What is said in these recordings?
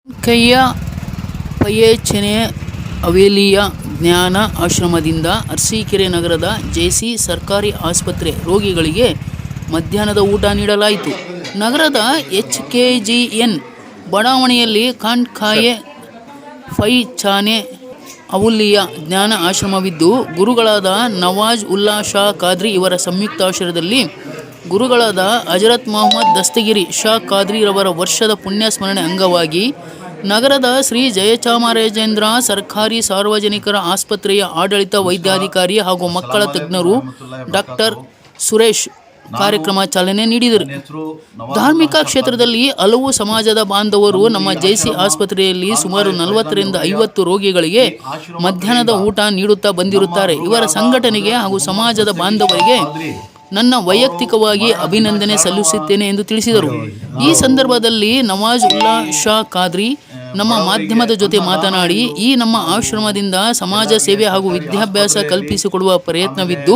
ಕೈಯ ಪಯ್ಯೇಚನೆ ಅವೇಲಿಯ ಜ್ಞಾನ ಆಶ್ರಮದಿಂದ ಅರಸೀಕೆರೆ ನಗರದ ಜೆಸಿ ಸರ್ಕಾರಿ ಆಸ್ಪತ್ರೆ ರೋಗಿಗಳಿಗೆ ಮಧ್ಯಾಹ್ನದ ಊಟ ನೀಡಲಾಯಿತು. ನಗರದ HKGN ಬಡಾವಣೆಯಲ್ಲಿ ಖಾನ್ಖಾಯೆ ಪಯ್ಯೇಚಾನೆ ಅವುಲಿಯ ಜ್ಞಾನ ಆಶ್ರಮವಿದ್ದು, ಗುರುಗಳಾದ ನವಾಜ್ ಉಲ್ಲಾ ಶಾ ಖಾದ್ರಿ ಇವರ ಸಂಯುಕ್ತಾಶ್ರಯದಲ್ಲಿ ಗುರುಗಳಾದ ಹಜರತ್ ಮೊಹಮ್ಮದ್ ದಸ್ತಗಿರಿ ಶಾ ಖಾದ್ರಿರವರ ವರ್ಷದ ಪುಣ್ಯಸ್ಮರಣೆ ಅಂಗವಾಗಿ ನಗರದ ಶ್ರೀ ಜಯಚಾಮರಾಜೇಂದ್ರ ಸರ್ಕಾರಿ ಸಾರ್ವಜನಿಕರ ಆಸ್ಪತ್ರೆಯ ಆಡಳಿತ ವೈದ್ಯಾಧಿಕಾರಿ ಹಾಗೂ ಮಕ್ಕಳ ತಜ್ಞರು ಡಾಕ್ಟರ್ ಸುರೇಶ್ ಕಾರ್ಯಕ್ರಮ ಚಾಲನೆ ನೀಡಿದರು. ಧಾರ್ಮಿಕ ಕ್ಷೇತ್ರದಲ್ಲಿ ಹಲವು ಸಮಾಜದ ಬಾಂಧವರು ನಮ್ಮ ಜೆಸಿ ಆಸ್ಪತ್ರೆಯಲ್ಲಿ ಸುಮಾರು 40 ರಿಂದ 50 ರೋಗಿಗಳಿಗೆ ಮಧ್ಯಾಹ್ನದ ಊಟ ನೀಡುತ್ತಾ ಬಂದಿರುತ್ತಾರೆ. ಇವರ ಸಂಘಟನೆಗೆ ಹಾಗೂ ಸಮಾಜದ ಬಾಂಧವರಿಗೆ ನನ್ನ ವೈಯಕ್ತಿಕವಾಗಿ ಅಭಿನಂದನೆ ಸಲ್ಲಿಸುತ್ತೇನೆ ಎಂದು ತಿಳಿಸಿದರು. ಈ ಸಂದರ್ಭದಲ್ಲಿ ನವಾಜ್ ಉಲ್ಲಾ ಶಾ ಖಾದ್ರಿ ನಮ್ಮ ಮಾಧ್ಯಮದ ಜೊತೆ ಮಾತನಾಡಿ, ಈ ನಮ್ಮ ಆಶ್ರಮದಿಂದ ಸಮಾಜ ಸೇವೆ ಹಾಗೂ ವಿದ್ಯಾಭ್ಯಾಸ ಕಲ್ಪಿಸಿಕೊಡುವ ಪ್ರಯತ್ನವಿದ್ದು,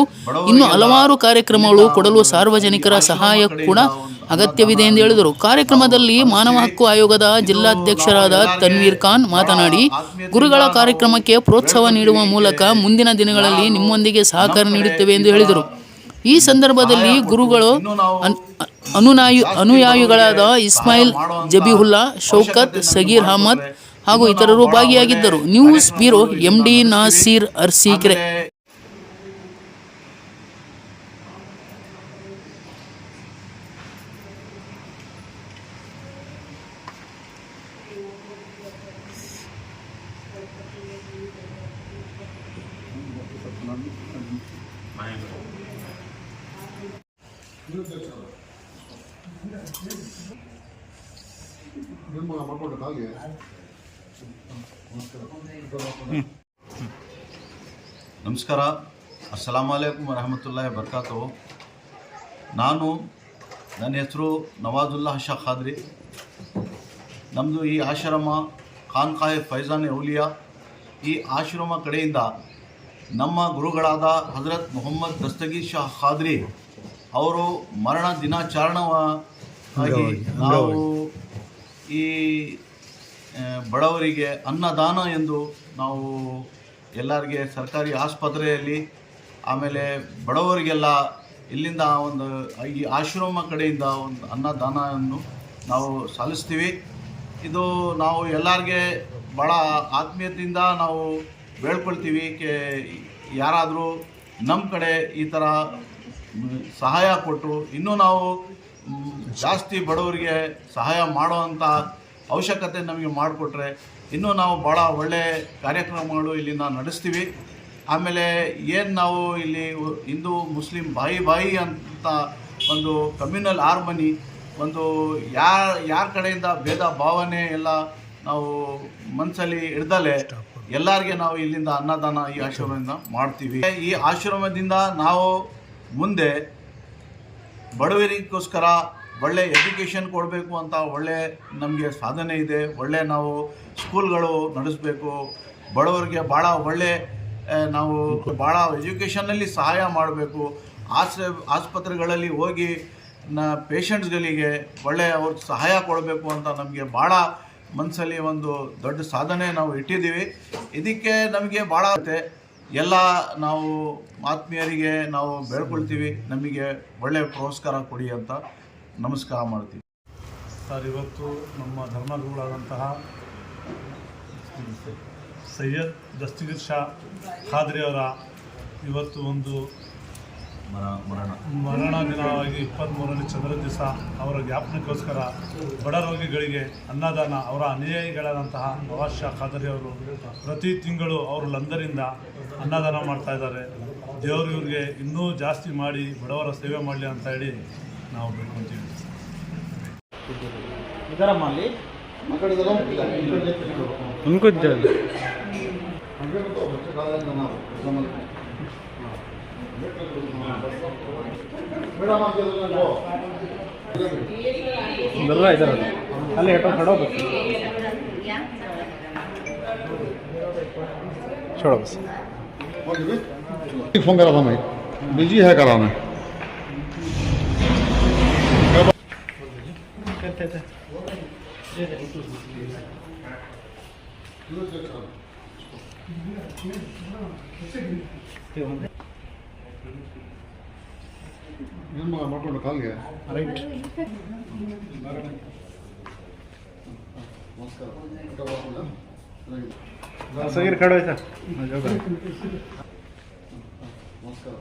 ಇನ್ನು ಹಲವಾರು ಕಾರ್ಯಕ್ರಮಗಳು ಕೊಡಲು ಸಾರ್ವಜನಿಕರ ಸಹಾಯ ಕೂಡ ಅಗತ್ಯವಿದೆ ಎಂದು ಹೇಳಿದರು. ಕಾರ್ಯಕ್ರಮದಲ್ಲಿ ಮಾನವ ಹಕ್ಕು ಆಯೋಗದ ಜಿಲ್ಲಾಧ್ಯಕ್ಷರಾದ ತನ್ವೀರ್ ಖಾನ್ ಮಾತನಾಡಿ, ಗುರುಗಳ ಕಾರ್ಯಕ್ರಮಕ್ಕೆ ಪ್ರೋತ್ಸಾಹ ನೀಡುವ ಮೂಲಕ ಮುಂದಿನ ದಿನಗಳಲ್ಲಿ ನಿಮ್ಮೊಂದಿಗೆ ಸಹಕಾರ ನೀಡುತ್ತೇವೆ ಎಂದು ಹೇಳಿದರು. ಈ ಸಂದರ್ಭದಲ್ಲಿ ಗುರುಗಳು ಅನುಯಾಯಿಗಳಾದ ಇಸ್ಮಾಯಿಲ್ ಜಬೀಹುಲ್ಲಾ, ಶೌಕತ್, ಸಗೀರ್ ಅಹಮದ್ ಹಾಗೂ ಇತರರು ಭಾಗಿಯಾಗಿದ್ದರು. News bureau, MD Naseer, Arsikere. ನಮಸ್ಕಾರ, ಅಸ್ಸಲಾಮು ಅಲೈಕುಮ್ ವರಹಮತುಲ್ಲಾಹಿ ವಬರಕಾತುಹು. ನನ್ನ ಹೆಸರು ನವಾಜುಲ್ಲಾ ಶಾ ಖಾದ್ರಿ. ನಮ್ಮದು ಈ ಆಶ್ರಮ ಖಾನ್ಖಾಯೆ ಫೈಜಾನೆ ಔಲಿಯಾ. ಈ ಆಶ್ರಮ ಕಡೆಯಿಂದ ನಮ್ಮ ಗುರುಗಳಾದ ಹಜರತ್ ಮೊಹಮ್ಮದ್ ದಸ್ತಗೀರ್ ಶಾ ಖಾದ್ರಿ ಅವರು ಮರಣ ದಿನಾಚರಣೆಯಾಗಿ ನಾವು ಈ ಬಡವರಿಗೆ ಅನ್ನದಾನ ಎಂದು ನಾವು ಎಲ್ಲರಿಗೆ ಸರ್ಕಾರಿ ಆಸ್ಪತ್ರೆಯಲ್ಲಿ, ಆಮೇಲೆ ಬಡವರಿಗೆಲ್ಲ ಇಲ್ಲಿಂದ ಒಂದು ಈ ಆಶ್ರಮ ಕಡೆಯಿಂದ ಒಂದು ಅನ್ನದಾನವನ್ನು ನಾವು ಸಲ್ಲಿಸ್ತೀವಿ. ಇದು ನಾವು ಎಲ್ಲರಿಗೆ ಭಾಳ ಆತ್ಮೀಯತೆಯಿಂದ ನಾವು ಬೇಡ್ಕೊಳ್ತೀವಿ. ಯಾರಾದರೂ ನಮ್ಮ ಕಡೆ ಈ ಥರ ಸಹಾಯ ಕೊಟ್ಟು ಇನ್ನೂ ನಾವು ಜಾಸ್ತಿ ಬಡವರಿಗೆ ಸಹಾಯ ಮಾಡೋವಂಥ ಅವಶ್ಯಕತೆ ನಮಗೆ ಮಾಡಿಕೊಟ್ರೆ ಇನ್ನೂ ನಾವು ಭಾಳ ಒಳ್ಳೆಯ ಕಾರ್ಯಕ್ರಮಗಳು ಇಲ್ಲಿಂದ ನಡೆಸ್ತೀವಿ. ಆಮೇಲೆ ಏನು ನಾವು ಇಲ್ಲಿ ಹಿಂದೂ ಮುಸ್ಲಿಂ ಬಾಯಿ ಅಂತ ಒಂದು ಕಮ್ಯುನಲ್ ಹಾರ್ಮನಿ, ಒಂದು ಯಾರ ಕಡೆಯಿಂದ ಭೇದ ಭಾವನೆ ಎಲ್ಲ ನಾವು ಮನಸ್ಸಲ್ಲಿ ಹಿಡ್ದಲೆ ಎಲ್ಲರಿಗೆ ನಾವು ಇಲ್ಲಿಂದ ಅನ್ನದಾನ ಈ ಆಶ್ರಮದಿಂದ ಮಾಡ್ತೀವಿ. ಈ ಆಶ್ರಮದಿಂದ ನಾವು ಮುಂದೆ ಬಡವರಿಗೋಸ್ಕರ ಒಳ್ಳೆ ಎಜುಕೇಷನ್ ಕೊಡಬೇಕು ಅಂತ ಒಳ್ಳೆ ನಮಗೆ ಸಾಧನೆ ಇದೆ. ಒಳ್ಳೆ ನಾವು ಸ್ಕೂಲ್ಗಳು ನಡೆಸಬೇಕು, ಬಡವರಿಗೆ ಭಾಳ ಒಳ್ಳೆ ನಾವು ಭಾಳ ಎಜುಕೇಷನ್ನಲ್ಲಿ ಸಹಾಯ ಮಾಡಬೇಕು. ಆಸ್ಪತ್ರೆಗಳಲ್ಲಿ ಹೋಗಿ ಪೇಷಂಟ್ಸ್ಗಳಿಗೆ ಒಳ್ಳೆ ಅವ್ರಿಗೆ ಸಹಾಯ ಕೊಡಬೇಕು ಅಂತ ನಮಗೆ ಭಾಳ ಮನಸ್ಸಲ್ಲಿ ಒಂದು ದೊಡ್ಡ ಸಾಧನೆ ನಾವು ಇಟ್ಟಿದ್ದೀವಿ. ಇದಕ್ಕೆ ನಮಗೆ ಭಾಳ ಎಲ್ಲ ನಾವು ಆತ್ಮೀಯರಿಗೆ ನಾವು ಬೇಡ್ಕೊಳ್ತೀವಿ, ನಮಗೆ ಒಳ್ಳೆಯ ಪುರಸ್ಕಾರ ಕೊಡಿ ಅಂತ ನಮಸ್ಕಾರ ಮಾಡ್ತೀವಿ. ಸರ್, ಇವತ್ತು ನಮ್ಮ ಧರ್ಮಗುರುಗಳಾದಂತಹ ಸೈಯದ್ ದಸ್ತಗೀರ್ ಶಾ ಖಾದ್ರಿ ಅವರ ಇವತ್ತು ಒಂದು ಮರಣ ದಿನವಾಗಿ 23ನೇ ಚಂದ್ರ ದಿವಸ ಅವರ ಜ್ಞಾಪನಕ್ಕೋಸ್ಕರ ಬಡ ರೋಗಿಗಳಿಗೆ ಅನ್ನದಾನ, ಅವರ ಅನುಯಾಯಿಗಳಾದಂತಹ ನವಾಜ್ ಶಾ ಖಾದ್ರಿ ಅವರು ಪ್ರತಿ ತಿಂಗಳು ಅವರು ಲಂಡನ್ನಿಂದ ಅನ್ನದಾನ ಮಾಡ್ತಾಯಿದ್ದಾರೆ. ದೇವರು ಇವ್ರಿಗೆ ಇನ್ನೂ ಜಾಸ್ತಿ ಮಾಡಿ ಬಡವರ ಸೇವೆ ಮಾಡಲಿ ಅಂತ ಹೇಳಿ ನಾವು ಬೇಡ್ಕೊತೀವಿ. अरे खड़ो छोड़ो बस। फोन करा था मैं, बिजी है करा मैं। ಏನು ಮಗ ಮಾಡ್ಕೊಂಡು ಕಾಲ್ಗೆ ರೈಟ್ ನಮಸ್ಕಾರ ಸಗೀರ್ ಕಡೆ ಹೋಯ್ತಾ ನಮಸ್ಕಾರ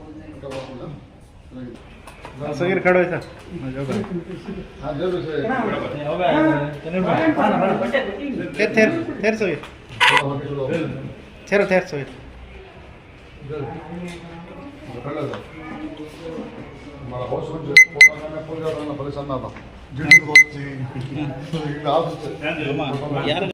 ಸಗೀರ್ ಕಡೆ ಹೋಯ್ತಾ ಹಾಂ ದೇವ್ರು ತೇರ್ ಸಗೀರ್ ತೇರ್ ಸಗೀರ್ मला बहुत समझ पोटाने पूजा करना परेशान ना था जिंदगी बहुत थी आदत